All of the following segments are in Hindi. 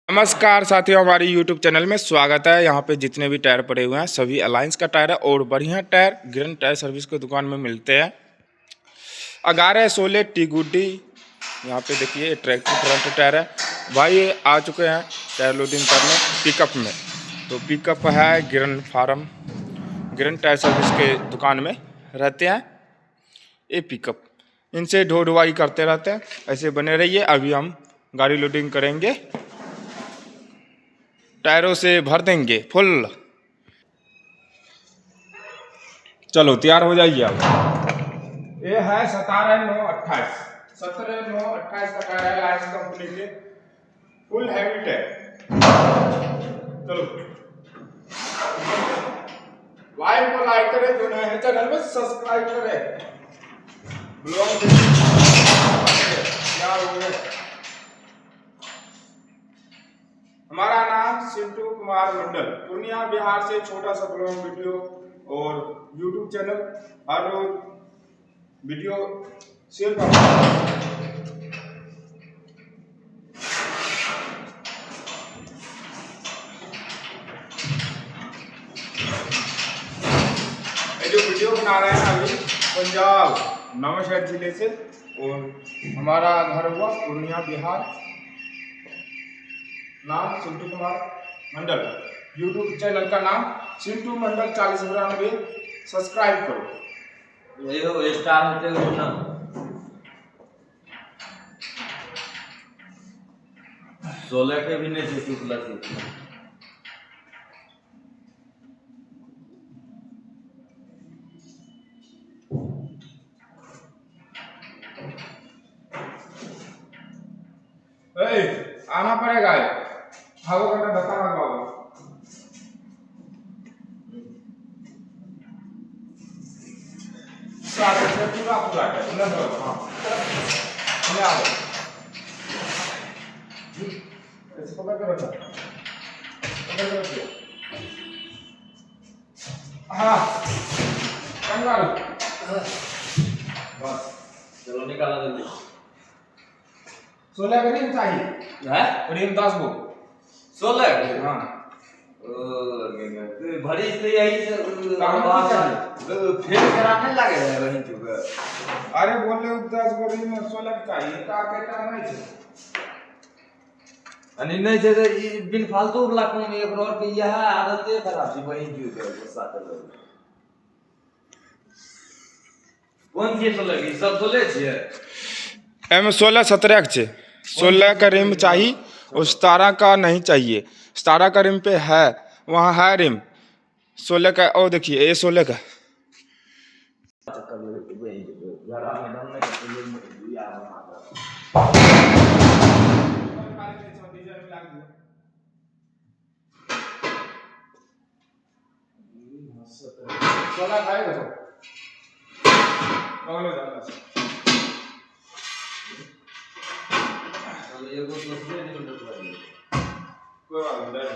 नमस्कार साथियों, हमारी YouTube चैनल में स्वागत है। यहाँ पे जितने भी टायर पड़े हुए हैं सभी अलायंस का टायर है और बढ़िया टायर गिरन टायर सर्विस की दुकान में मिलते हैं। 11-16 टी गुड्डी। यहाँ पे देखिए ट्रैक्टर फ्रंट टायर है भाई, ये आ चुके हैं टायर लोडिंग करने पिकअप में। तो पिकअप है गिरन फार्म, गिरन टायर सर्विस के दुकान में रहते हैं ये पिकअप। इनसे ढो ढुआई करते रहते हैं, ऐसे बने रहिए। अभी हम गाड़ी लोडिंग करेंगे, टायरों से भर देंगे फुल। चलो तैयार हो जाइए आप। ये है 17-9-28, 17-9-28 का टायर है लाइस कंपनी के, फुल हैवी टायर। चलो लाइव को लाइक करें, जो नए हैं चैनल में सब्सक्राइब करें। ब्लॉग तैयार हो गए। हमारा नाम सिंटू कुमार मंडल, पूर्णिया बिहार से छोटा सा ब्लॉग वीडियो और यूट्यूब चैनल, हर रोज वीडियो शेयर करता हूं। जो वीडियो बना रहे हैं अभी पंजाब नवाशहर जिले से, और हमारा घर हुआ पूर्णिया बिहार। नाम सिंटू कुमार मंडल, यूट्यूब चैनल का नाम सिंटू मंडल 4092। सब्सक्राइब करो। ये स्टार होते हो ना, 16 के भी नहीं थे प्लस। आना पड़ेगा, भागो घंटा धक्का मत भागो। पूरा पूरा हाँ ले आओ, ऐसे पकड़ कर रखो, पकड़ कर रखो। हाँ कंगारू, बस चलो निकाला जल्दी। 16 का रिम चाहिए है रिम 10 गो 16। हाँ भरी से यही से फिर कराने लगे है वहीं चुका। अरे बोले 10 गो रिम 16 चाहिए का कहता नहीं है। अनि नहीं छै त ई बिन फालतू वाला काम एक और के यह आदत खराब छै वहीं चुका गुस्सा कर। कौन सी 16 की सब 16 छियै एम 16-17 के 16 का रिम चाहिए और 17 का नहीं चाहिए। 17 का रिम पे है, वहाँ है रिम 16 का। ओ देखिए ये 16 का। सोलह खाएगा तो कोई बात नहीं।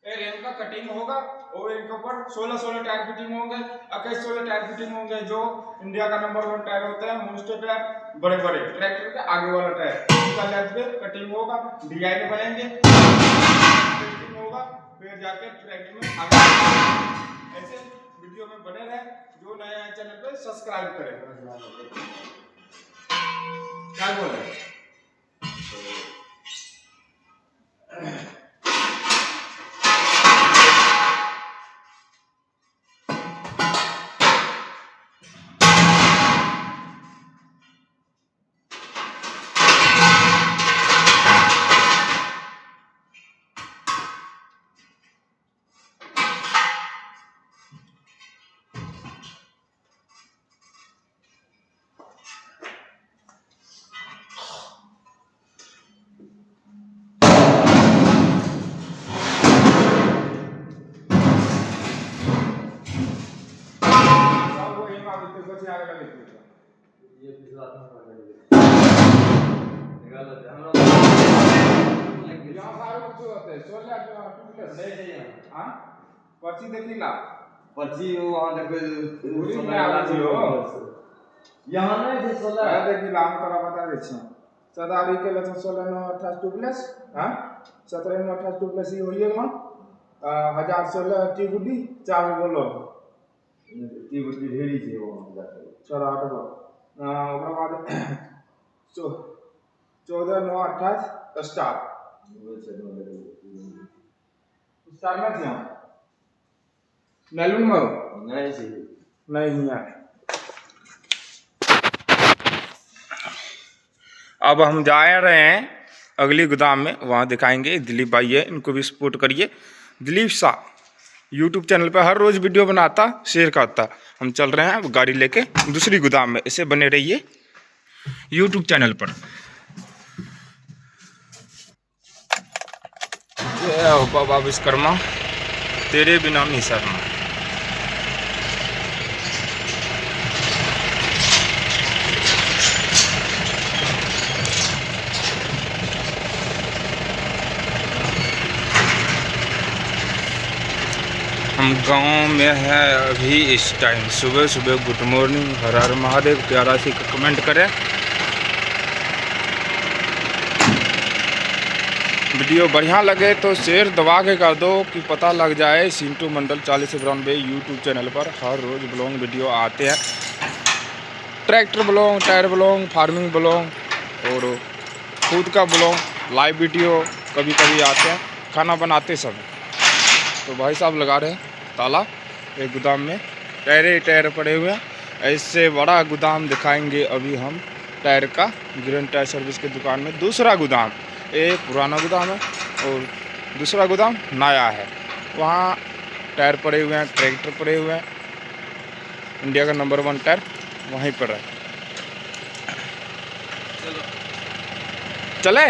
रेम का कटिंग होगा और इनके ऊपर 16 टायर फिटिंग होंगे, 21 टायर फिटिंग होंगे। जो इंडिया का नंबर 1 टायर होता है मोस्टर टायर, बड़े बड़े ट्रैक्टर के आगे वाला टायर, इसका लेंथ पे कटिंग होगा, डिजाइन बनेंगे, फिटिंग होगा, फिर जाके ट्रैक्टर में आगे। ऐसे वीडियो में बने रहे, जो नए हैं चैनल पे सब्सक्राइब करें। क्या बोल रहे हैं? बिल्कुल कुछ यार लगे थे ये पिछला था निकाल लेते हम लोग यहाँ सारे कुछ होते हैं 16 टूटलेस नहीं है हां पर्ची देखी ला पर्ची वहां देखो पूरी क्या पर्ची हो यहाँ नहीं थे 16 है देखी ला हम तोरा बता दे छी सदारी के लक्षण 16 9 28 टूटलेस हां 17 9 28 टूटलेस ही होइए वहां 1016 टी गुडी 4 बोलो ती बुद्धि ढेरी छे वहां जाके 4 8 ओकरा बाद 14 9 28 स्टार स्टार में क्या नैलून में नहीं छे नहीं है। अब हम जा रहे हैं अगली गोदाम में, वहाँ दिखाएंगे। दिलीप भाई है, इनको भी सपोर्ट करिए। दिलीप शाह यूट्यूब चैनल पर हर रोज़ वीडियो बनाता, शेयर करता। हम चल रहे हैं गाड़ी लेके दूसरी गोदाम में, इसे बने रहिए यूट्यूब चैनल पर। जय हो बाबा विश्वकर्मा, तेरे बिना नहीं शर्मा। हम गांव में है अभी इस टाइम, सुबह सुबह। गुड मॉर्निंग, हर हर महादेव। प्यारा सी कमेंट करें। वीडियो बढ़िया लगे तो शेयर दबा के कर दो कि पता लग जाए। सिंटू मंडल 4092 यूट्यूब चैनल पर हर रोज़ ब्लॉग वीडियो आते हैं। Tractor blog, tyre blog, farming blog और खुद का ब्लॉग, लाइव वीडियो कभी कभी आते हैं, खाना बनाते समय। तो भाई साहब लगा रहे हैं ताला एक गोदाम में, टायर ही टायर पड़े हुए हैं। ऐसे बड़ा गोदाम दिखाएंगे अभी हम टायर का, गिरन टायर सर्विस की दुकान में। दूसरा गोदाम, एक पुराना गोदाम है और दूसरा गोदाम नया है। वहाँ टायर पड़े हुए हैं, ट्रैक्टर पड़े हुए हैं। इंडिया का नंबर 1 टायर वहीं पर है। चले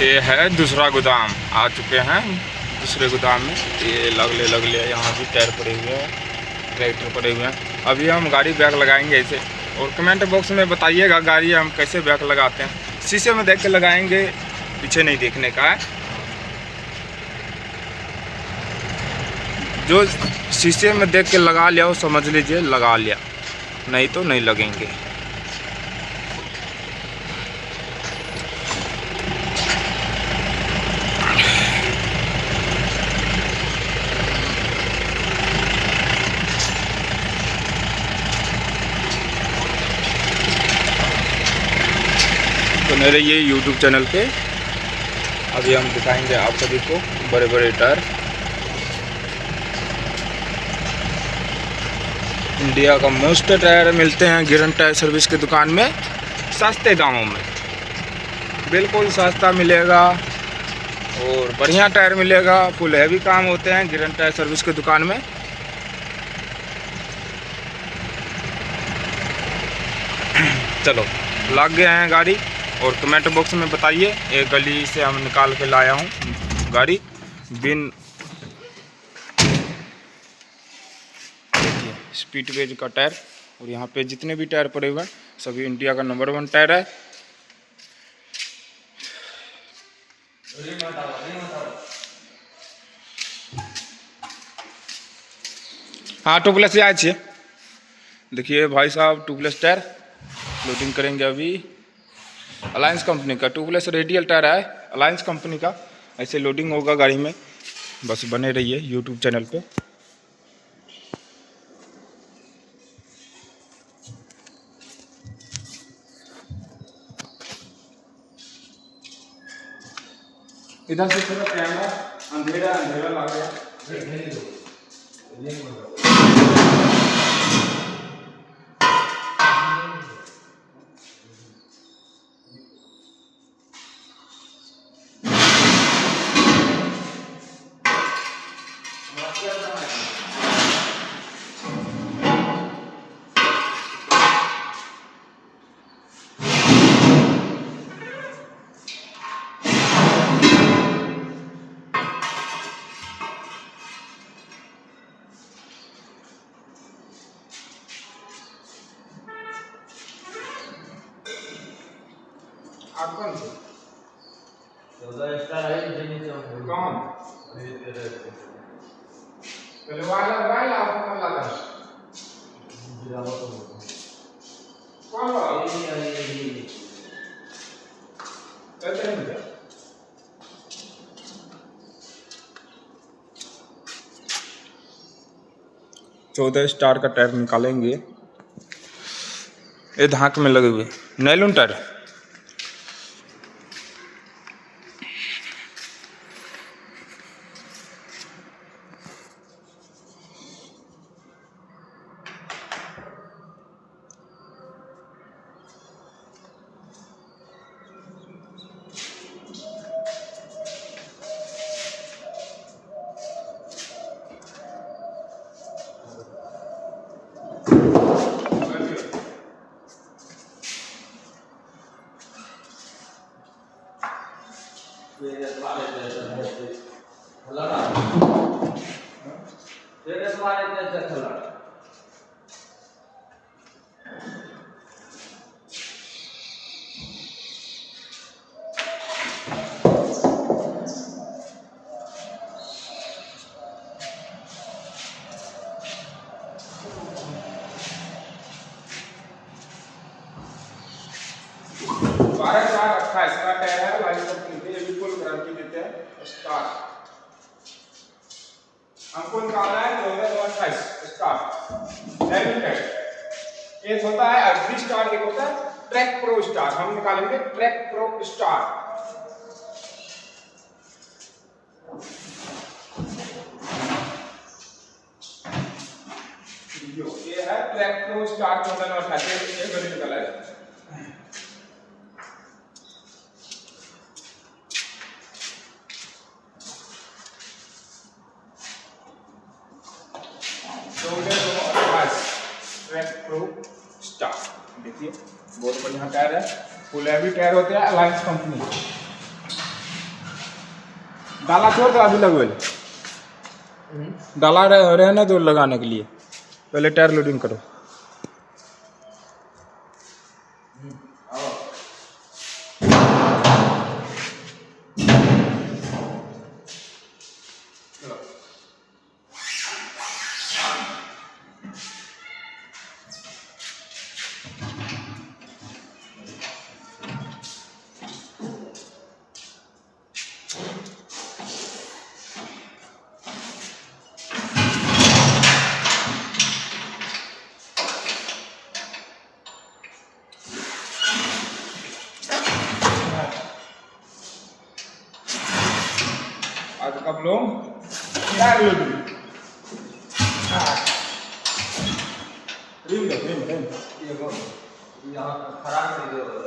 ये है दूसरा गोदाम। आ चुके हैं दूसरे गोदाम में। ये लगले यहाँ भी टायर पड़े हुए हैं, ट्रैक्टर पड़े हुए हैं। अभी हम गाड़ी बैग लगाएंगे ऐसे, और कमेंट बॉक्स में बताइएगा गाड़ी हम कैसे बैग लगाते हैं। शीशे में देख के लगाएंगे, पीछे नहीं देखने का है। जो शीशे में देख के लगा लिया वो समझ लीजिए लगा लिया, नहीं तो नहीं लगेंगे। तो मेरे ये YouTube चैनल पे अभी हम दिखाएंगे आप सभी को बड़े बड़े टायर। इंडिया का मोस्ट टायर मिलते हैं गिरन टायर सर्विस की दुकान में, सस्ते दामों में। बिल्कुल सस्ता मिलेगा और बढ़िया टायर मिलेगा। फुल हैवी काम होते हैं गिरन टायर सर्विस की दुकान में। चलो लग गए हैं गाड़ी, और कमेंट बॉक्स में बताइए। एक गली से हम निकाल के लाया हूँ गाड़ी बिन। देखिए स्पीडवेज का टायर, और यहाँ पे जितने भी टायर पड़े हुए हैं सभी इंडिया का नंबर 1 टायर है। हाँ टूप्लेस आए छे। देखिए भाई साहब टूप्लेस टायर लोडिंग करेंगे अभी। अलायंस कंपनी का टूप्लेस रेडियल टायर है, अलायंस कंपनी का। ऐसे लोडिंग होगा गाड़ी में। बस बने रहिए यूट्यूब चैनल पे। इधर से थोड़ा कैमरा अंधेरा अंधेरा लग गया। कौन से 14 स्टार है कौन पहले वाला वाला आपको लगा कौन वाला कहते हैं क्या 14 स्टार का टायर निकालेंगे। ये धाक में लगे हुए नायलॉन टायर। बारह चार 28 का टायर है लाइन कंपनी के, ये भी फुल गारंटी देते हैं। स्टार हमको निकालना है 2028 स्टार लाइन टायर। एक होता है अग्री स्टार, एक होता है ट्रैक प्रो स्टार। हम निकालेंगे ट्रैक प्रो स्टार। ये है ट्रैक प्रो स्टार 2028 ये ग्रीन कलर है। ट्रैक प्रो स्टार देखिए बहुत बढ़िया टायर है, फुल हैवी टायर होते हैं अलायंस कंपनी। डाला छोड़ दो अभी लगवे डाला रहे ना दो लगाने के लिए, पहले टायर लोडिंग करो। आज कब लोग टायर लोडिंग यहाँ खराब नहीं